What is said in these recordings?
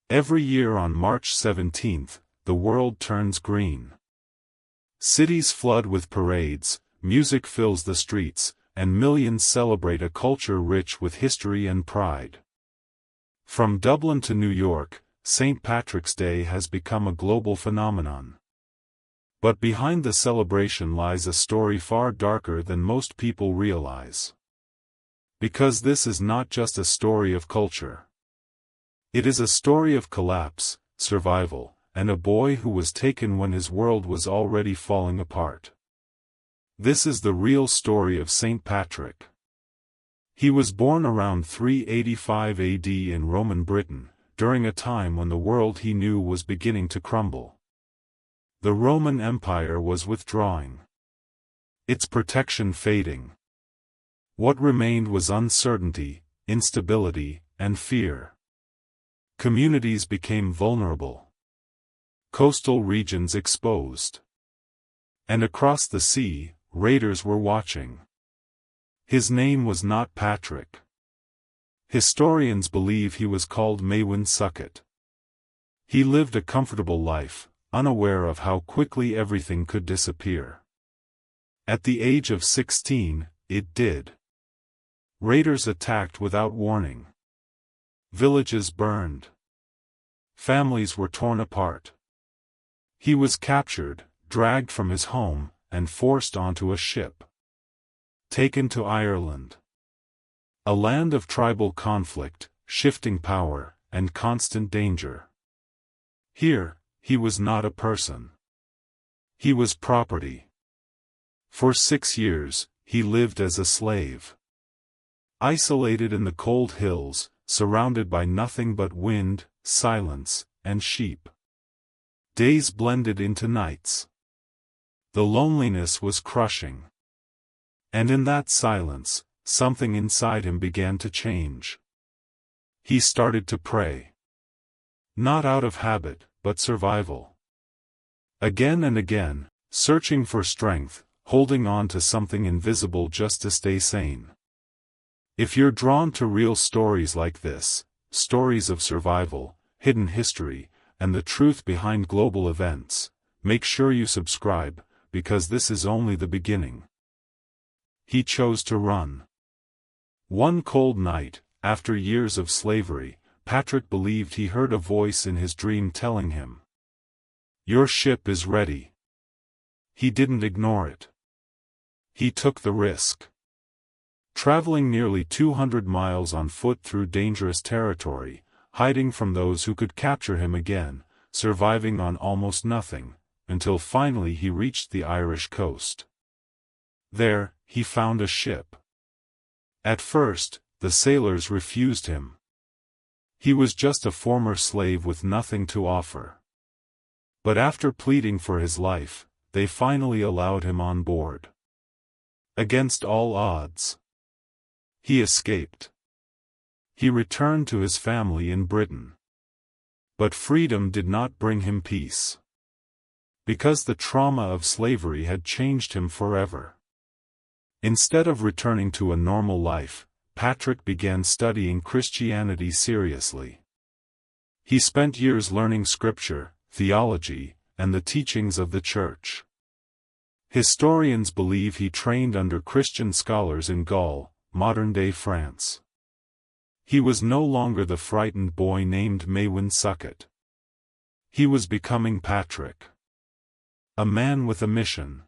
Every year on March 17th, the world turns green. Cities flood with parades, music fills the streets, and millions celebrate a culture rich with history and pride. From Dublin to New York, St. Patrick's Day has become a global phenomenon. But behind the celebration lies a story far darker than most people realize. Because this is not just a story of culture. It is a story of collapse, survival, and a boy who was taken when his world was already falling apart. This is the real story of St. Patrick. He was born around 385 AD in Roman Britain, during a time when the world he knew was beginning to crumble. The Roman Empire was withdrawing. Its protection fading. What remained was uncertainty, instability, and fear. Communities became vulnerable. Coastal regions exposed. And across the sea, raiders were watching. His name was not Patrick. Historians believe he was called Maewyn Succat. He lived a comfortable life, unaware of how quickly everything could disappear. At the age of 16, it did. Raiders attacked without warning. Villages burned. Families were torn apart. He was captured, dragged from his home, and forced onto a ship. Taken to Ireland. A land of tribal conflict, shifting power, and constant danger. Here, he was not a person. He was property. For 6 years, he lived as a slave. Isolated in the cold hills, surrounded by nothing but wind, silence, and sheep. Days blended into nights. The loneliness was crushing. And in that silence, something inside him began to change. He started to pray. Not out of habit, but survival. Again and again, searching for strength, holding on to something invisible just to stay sane. If you're drawn to real stories like this, stories of survival, hidden history, and the truth behind global events, make sure you subscribe, because this is only the beginning. He chose to run. One cold night, after years of slavery, Patrick believed he heard a voice in his dream telling him, "Your ship is ready." He didn't ignore it. He took the risk. Traveling nearly 200 miles on foot through dangerous territory, hiding from those who could capture him again, surviving on almost nothing, until finally he reached the Irish coast. There, he found a ship. At first, the sailors refused him. He was just a former slave with nothing to offer. But after pleading for his life, they finally allowed him on board. Against all odds, he escaped. He returned to his family in Britain. But freedom did not bring him peace. Because the trauma of slavery had changed him forever. Instead of returning to a normal life, Patrick began studying Christianity seriously. He spent years learning scripture, theology, and the teachings of the church. Historians believe he trained under Christian scholars in Gaul, modern-day France. He was no longer the frightened boy named Maewyn Succat. He was becoming Patrick. A man with a mission.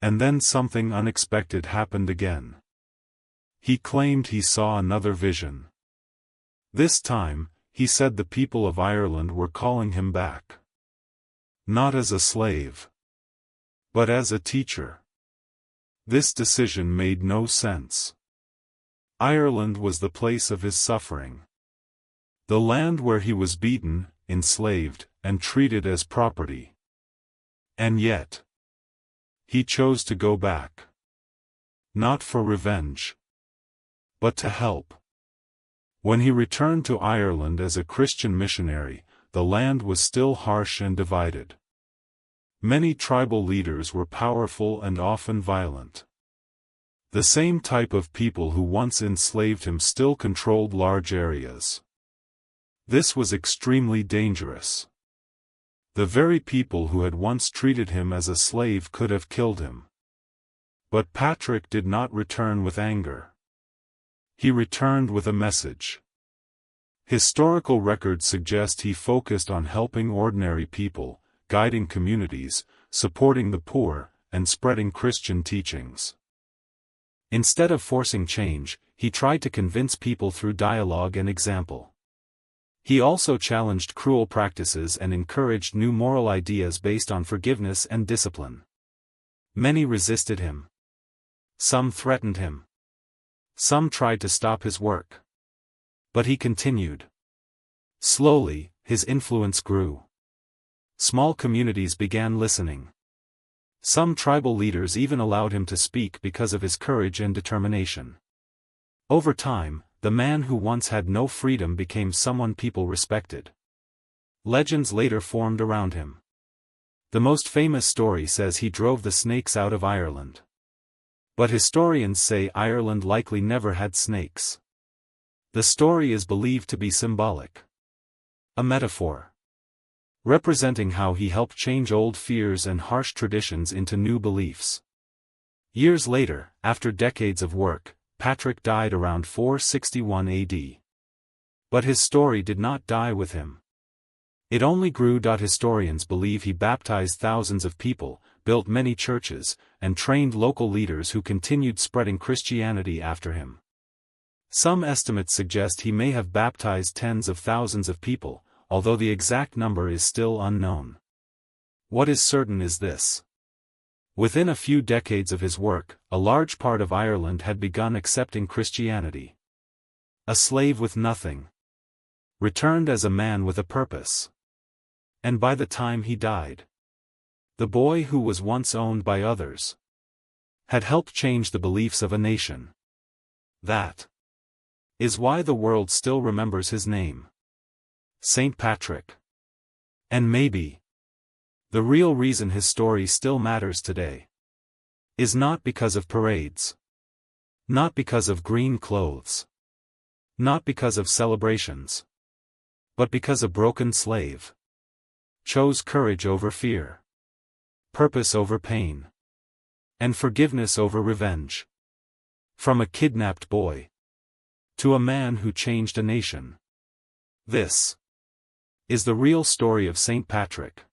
And then something unexpected happened again. He claimed he saw another vision. This time, he said the people of Ireland were calling him back. Not as a slave, but as a teacher. This decision made no sense. Ireland was the place of his suffering. The land where he was beaten, enslaved, and treated as property. And yet, he chose to go back. Not for revenge, but to help. When he returned to Ireland as a Christian missionary, the land was still harsh and divided. Many tribal leaders were powerful and often violent. The same type of people who once enslaved him still controlled large areas. This was extremely dangerous. The very people who had once treated him as a slave could have killed him. But Patrick did not return with anger. He returned with a message. Historical records suggest he focused on helping ordinary people, guiding communities, supporting the poor, and spreading Christian teachings. Instead of forcing change, he tried to convince people through dialogue and example. He also challenged cruel practices and encouraged new moral ideas based on forgiveness and discipline. Many resisted him. Some threatened him. Some tried to stop his work. But he continued. Slowly, his influence grew. Small communities began listening. Some tribal leaders even allowed him to speak because of his courage and determination. Over time, the man who once had no freedom became someone people respected. Legends later formed around him. The most famous story says he drove the snakes out of Ireland. But historians say Ireland likely never had snakes. The story is believed to be symbolic. A metaphor. Representing how he helped change old fears and harsh traditions into new beliefs. Years later, after decades of work, Patrick died around 461 AD. But his story did not die with him. It only grew. Historians believe he baptized thousands of people, built many churches, and trained local leaders who continued spreading Christianity after him. Some estimates suggest he may have baptized tens of thousands of people, although the exact number is still unknown. What is certain is this. Within a few decades of his work, a large part of Ireland had begun accepting Christianity. A slave with nothing returned as a man with a purpose. And by the time he died, the boy who was once owned by others had helped change the beliefs of a nation. That is why the world still remembers his name. Saint Patrick. And maybe the real reason his story still matters today is not because of parades, not because of green clothes, not because of celebrations, but because a broken slave chose courage over fear, purpose over pain, and forgiveness over revenge. From a kidnapped boy to a man who changed a nation. This is the real story of Saint Patrick.